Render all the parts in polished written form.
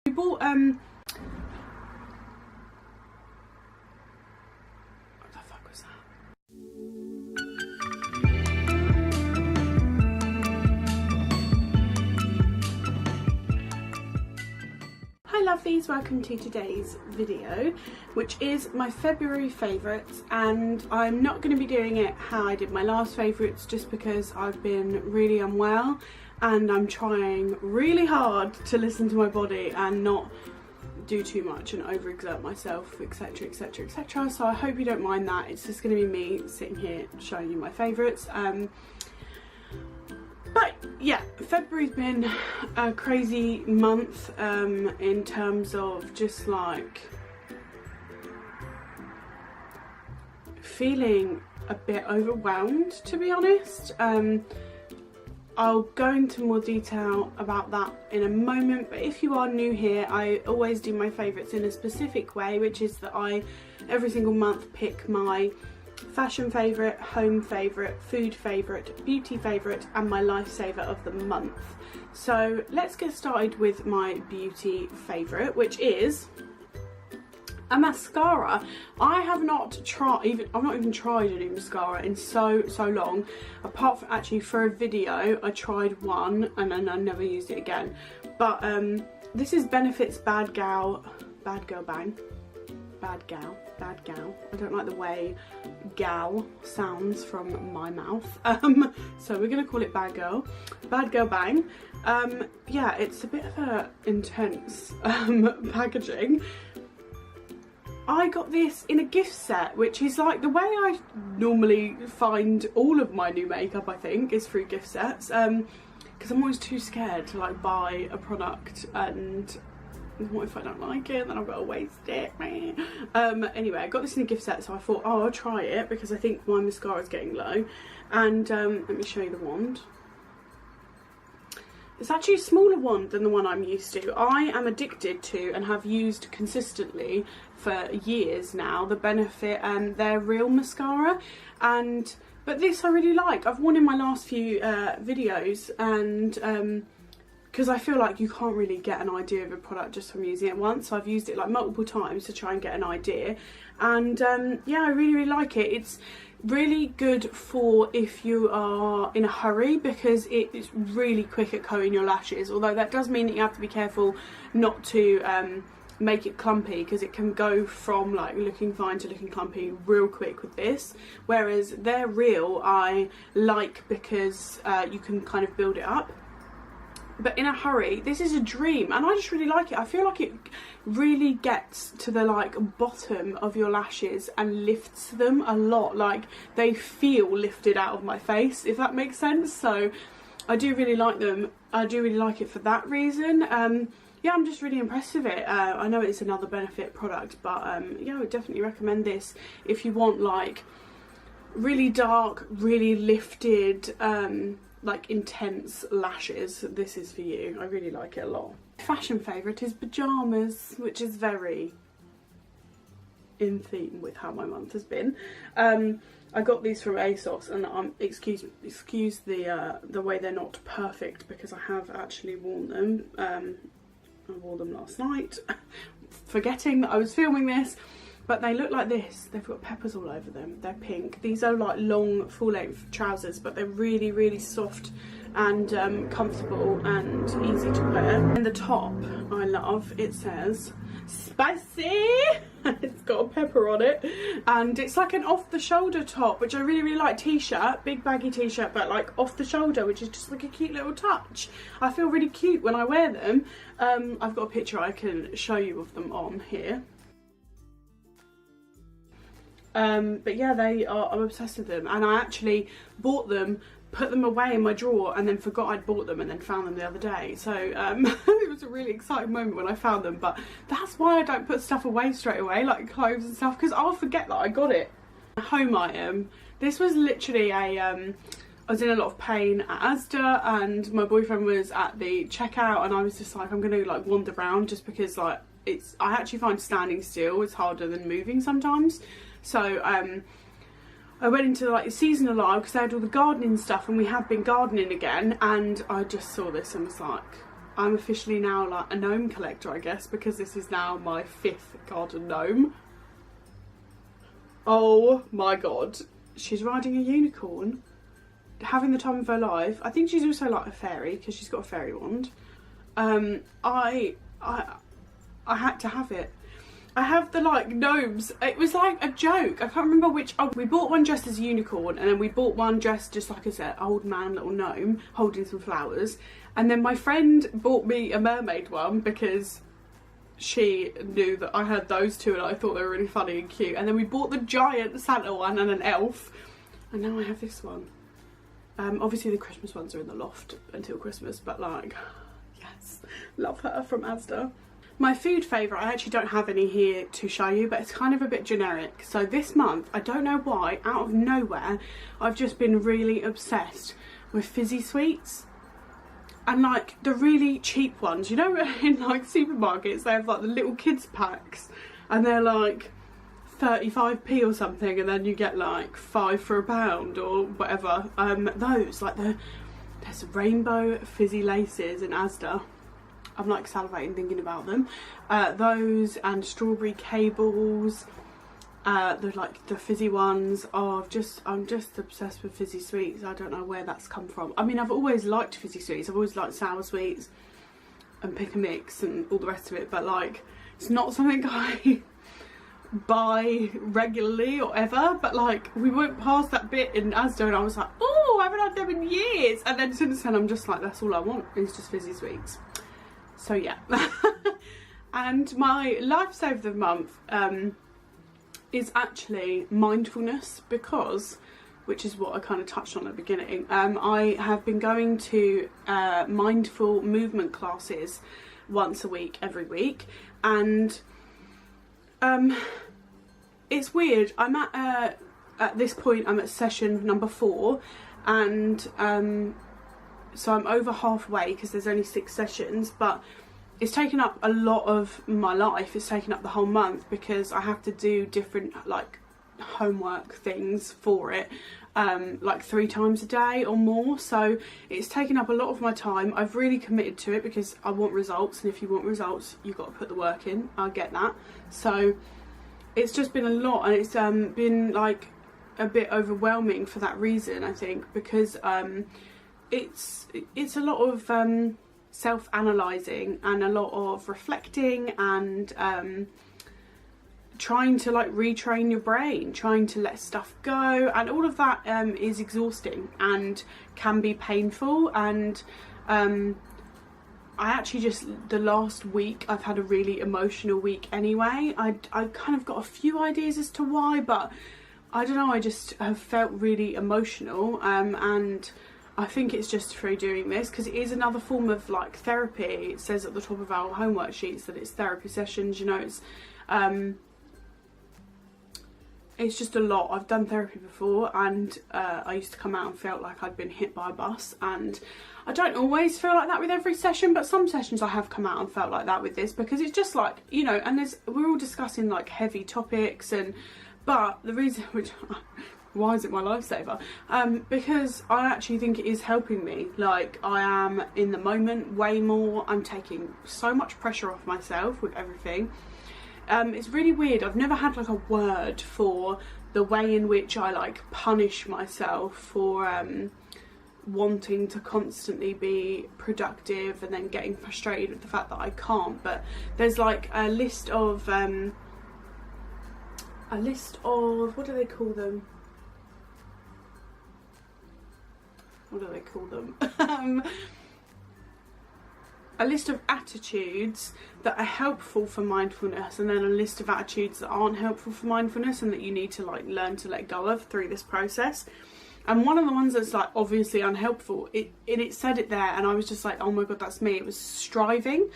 We bought what the fuck was that? Hi lovelies, welcome to today's video, which is my February favourites, and I'm not going to be doing it how I did my last favourites just because I've been really unwell and I'm trying really hard to listen to my body and not do too much and overexert myself, etc, etc, etc. So I hope you don't mind that. It's just going to be me sitting here showing you my favourites. But yeah, February's been a crazy month in terms of just like feeling a bit overwhelmed, to be honest. I'll go into more detail about that in a moment, but if you are new here, I always do my favourites in a specific way, which is that I every single month pick my fashion favourite, home favourite, food favourite, beauty favourite and my lifesaver of the month. So let's get started with my beauty favourite, which is a mascara. I have not tried, I've not even tried a new mascara in so long, apart from actually for a video I tried one and then I never used it again. But this is Benefit's Bad Gal Bang. Bad gal. I don't like the way gal sounds from my mouth. So we're gonna call it Bad Girl Bang. Yeah, it's a bit of a intense packaging. I got this in a gift set, which is like the way I normally find all of my new makeup, I think, is through gift sets. Because I'm always too scared to like buy a product and what if I don't like it, then I've got to waste it. Anyway, I got this in a gift set, so I thought, oh, I'll try it because I think my mascara is getting low. And let me show you the wand. It's actually a smaller wand than the one I'm used to. I am addicted to and have used consistently for years now the Benefit and their Real mascara, but this I really like. I've worn in my last few videos, and because I feel like you can't really get an idea of a product just from using it once, so I've used it like multiple times to try and get an idea, and yeah, I really like it. It's really good for if you are in a hurry because it is really quick at coating your lashes, although that does mean that you have to be careful not to make it clumpy, because it can go from like looking fine to looking clumpy real quick with this, whereas their Real I like because you can kind of build it up. But in a hurry, this is a dream, and I just really like it. I feel like it really gets to the like bottom of your lashes and lifts them a lot. Like they feel lifted out of my face, if that makes sense. So I do really like them. I do really like it for that reason. Yeah, I'm just really impressed with it. I know it's another Benefit product, but yeah, I would definitely recommend this if you want like really dark, really lifted, like intense lashes. This is for you. I really like it a lot. Fashion favourite is pyjamas, which is very in theme with how my month has been. I got these from ASOS, and excuse the way they're not perfect because I have actually worn them. I wore them last night, forgetting that I was filming this. But they look like this. They've got peppers all over them. They're pink. These are like long full-length trousers, but they're really soft and comfortable and easy to wear. And the top I love, it says spicy. It's got a pepper on it, and it's like an off-the-shoulder top, which I really like. T-shirt, big baggy t-shirt, but like off the shoulder, which is just like a cute little touch. I feel really cute when I wear them. I've got a picture I can show you of them on here. But yeah, I'm obsessed with them, and I actually bought them, put them away in my drawer, and then forgot I'd bought them and then found them the other day. So it was a really exciting moment when I found them, but that's why I don't put stuff away straight away, like clothes and stuff, because I'll forget that I got it. A home item. This was literally a, I was in a lot of pain at Asda, and my boyfriend was at the checkout, and I was just like, I'm gonna like wander around, just because like I actually find standing still is harder than moving sometimes. So I went into like the seasonal aisle because they had all the gardening stuff, and we have been gardening again, and I just saw this and was like, I'm officially now like a gnome collector, I guess, because this is now my 5th garden gnome. Oh my god, she's riding a unicorn, having the time of her life. I think she's also like a fairy because she's got a fairy wand. I had to have it. I have the like gnomes. It was like a joke. I can't remember which. Oh, we bought one dressed as a unicorn, and then we bought one dressed just like as an old man little gnome holding some flowers. And then my friend bought me a mermaid one because she knew that I had those two and I thought they were really funny and cute. And then we bought the giant Santa one and an elf, and now I have this one. Obviously the Christmas ones are in the loft until Christmas, but like, yes, love her from Asda. My food favourite, I actually don't have any here to show you, but it's kind of a bit generic. So this month, I don't know why, out of nowhere, I've just been really obsessed with fizzy sweets. And like the really cheap ones, you know, in like supermarkets, they have like the little kids packs and they're like 35p or something, and then you get like 5 for £1 or whatever. Those, like there's rainbow fizzy laces in Asda. I'm like salivating thinking about them. Those and strawberry cables. The fizzy ones. Oh, I'm just obsessed with fizzy sweets. I don't know where that's come from. I mean, I've always liked fizzy sweets. I've always liked sour sweets and pick a mix and all the rest of it. But like, it's not something I buy regularly or ever. But like, we went past that bit in Asda and I was like, oh, I haven't had them in years. And then since then, I'm just like, that's all I want is just fizzy sweets. So yeah. And my lifesaver of the month is actually mindfulness, because, which is what I kind of touched on at the beginning, I have been going to mindful movement classes once a week, every week, and it's weird. I'm at this point I'm at session number 4, and so I'm over halfway because there's only 6 sessions, but it's taken up a lot of my life. It's taken up the whole month because I have to do different like homework things for it, like 3 times a day or more. So it's taken up a lot of my time. I've really committed to it because I want results, and if you want results, you've got to put the work in. I get that. So it's just been a lot, and it's been like a bit overwhelming for that reason, I think, because it's a lot of self-analysing and a lot of reflecting and trying to like retrain your brain, trying to let stuff go, and all of that is exhausting and can be painful. And I actually just, the last week I've had a really emotional week anyway. I kind of got a few ideas as to why, but I don't know, I just have felt really emotional, and I think it's just through doing this, because it is another form of like therapy. It says at the top of our homework sheets that it's therapy sessions, you know. It's just a lot. I've done therapy before, and I used to come out and felt like I'd been hit by a bus, and I don't always feel like that with every session, but some sessions I have come out and felt like that with this, because it's just like, you know, and we're all discussing like heavy topics, but the reason, which why is it my lifesaver? Because I actually think it is helping me. Like, I am in the moment way more. I'm taking so much pressure off myself with everything. It's really weird. I've never had like a word for the way in which I like punish myself for wanting to constantly be productive and then getting frustrated with the fact that I can't. But there's like a list of what do they call them? What do they call them? A list of attitudes that are helpful for mindfulness, and then a list of attitudes that aren't helpful for mindfulness and that you need to like learn to let go of through this process. And one of the ones that's like obviously unhelpful, it said it there, and I was just like, oh my god, that's me. It was striving.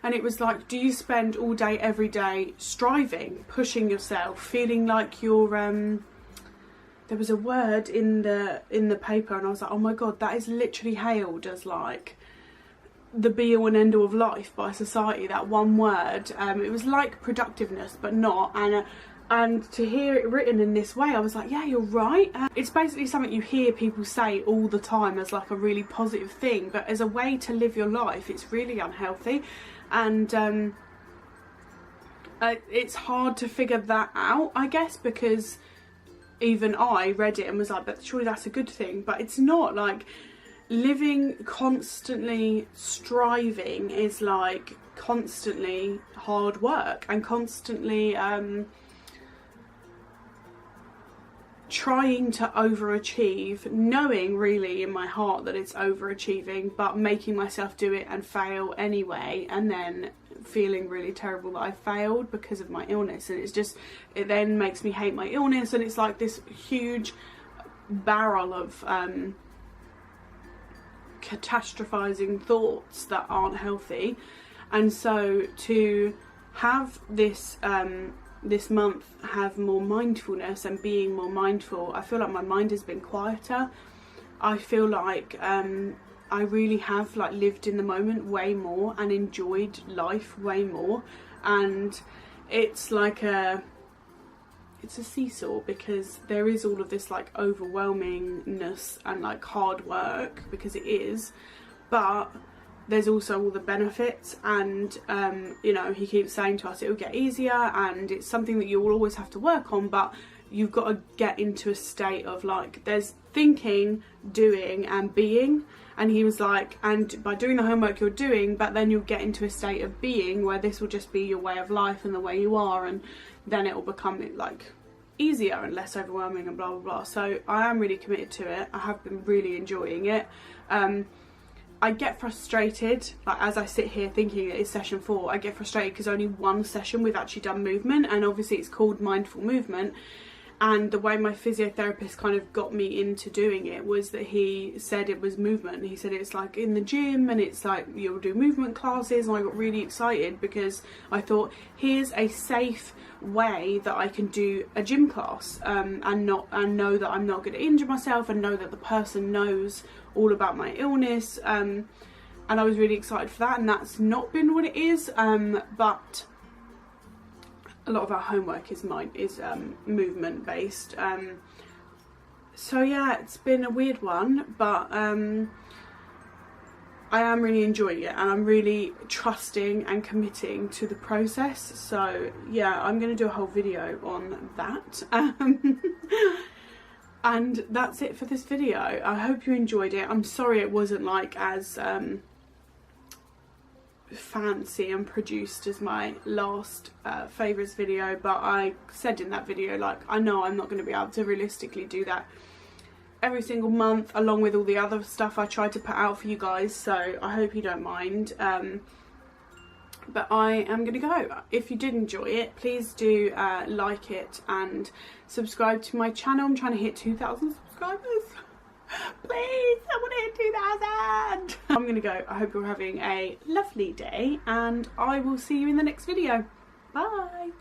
And it was like, do you spend all day every day striving, pushing yourself, feeling like you're there was a word in the paper, and I was like, oh my god, that is literally hailed as like the be all and end all of life by society, that one word. It was like productiveness, but not. And And to hear it written in this way, I was like, yeah, you're right. It's basically something you hear people say all the time as like a really positive thing, but as a way to live your life, it's really unhealthy. And it's hard to figure that out, I guess, because even I read it and was like, but surely that's a good thing. But it's not. Like, living constantly striving is like constantly hard work and constantly trying to overachieve, knowing really in my heart that it's overachieving, but making myself do it and fail anyway, and then feeling really terrible that I failed because of my illness. And it's just, it then makes me hate my illness, and it's like this huge barrel of catastrophizing thoughts that aren't healthy. And so to have this this month have more mindfulness and being more mindful, I feel like my mind has been quieter. I feel like I really have like lived in the moment way more and enjoyed life way more. And it's like it's a seesaw, because there is all of this like overwhelmingness and like hard work, because it is, but there's also all the benefits. And you know, he keeps saying to us it will get easier, and it's something that you will always have to work on, but you've got to get into a state of like, there's thinking, doing and being. And he was like, and by doing the homework you're doing, but then you'll get into a state of being where this will just be your way of life and the way you are, and then it will become like easier and less overwhelming and blah blah blah. So I am really committed to it. I have been really enjoying it. I get frustrated, like as I sit here thinking that it's session 4, I get frustrated because only one session we've actually done movement, and obviously it's called mindful movement. And the way my physiotherapist kind of got me into doing it was that he said it was movement. He said it's like in the gym, and it's like you'll do movement classes, and I got really excited because I thought, here's a safe way that I can do a gym class and know that I'm not going to injure myself, and know that the person knows all about my illness, and I was really excited for that. And that's not been what it is, but a lot of our homework is movement based, so yeah, it's been a weird one, but I am really enjoying it, and I'm really trusting and committing to the process. So yeah, I'm going to do a whole video on that. And that's it for this video. I hope you enjoyed it. I'm sorry it wasn't like as fancy and produced as my last favourites video, but I said in that video, like, I know I'm not going to be able to realistically do that every single month along with all the other stuff I tried to put out for you guys, so I hope you don't mind. But I am going to go. If you did enjoy it, please do like it and subscribe to my channel. I'm trying to hit 2,000 subscribers. Please, I want to hit 2,000. I'm going to go. I hope you're having a lovely day, and I will see you in the next video. Bye.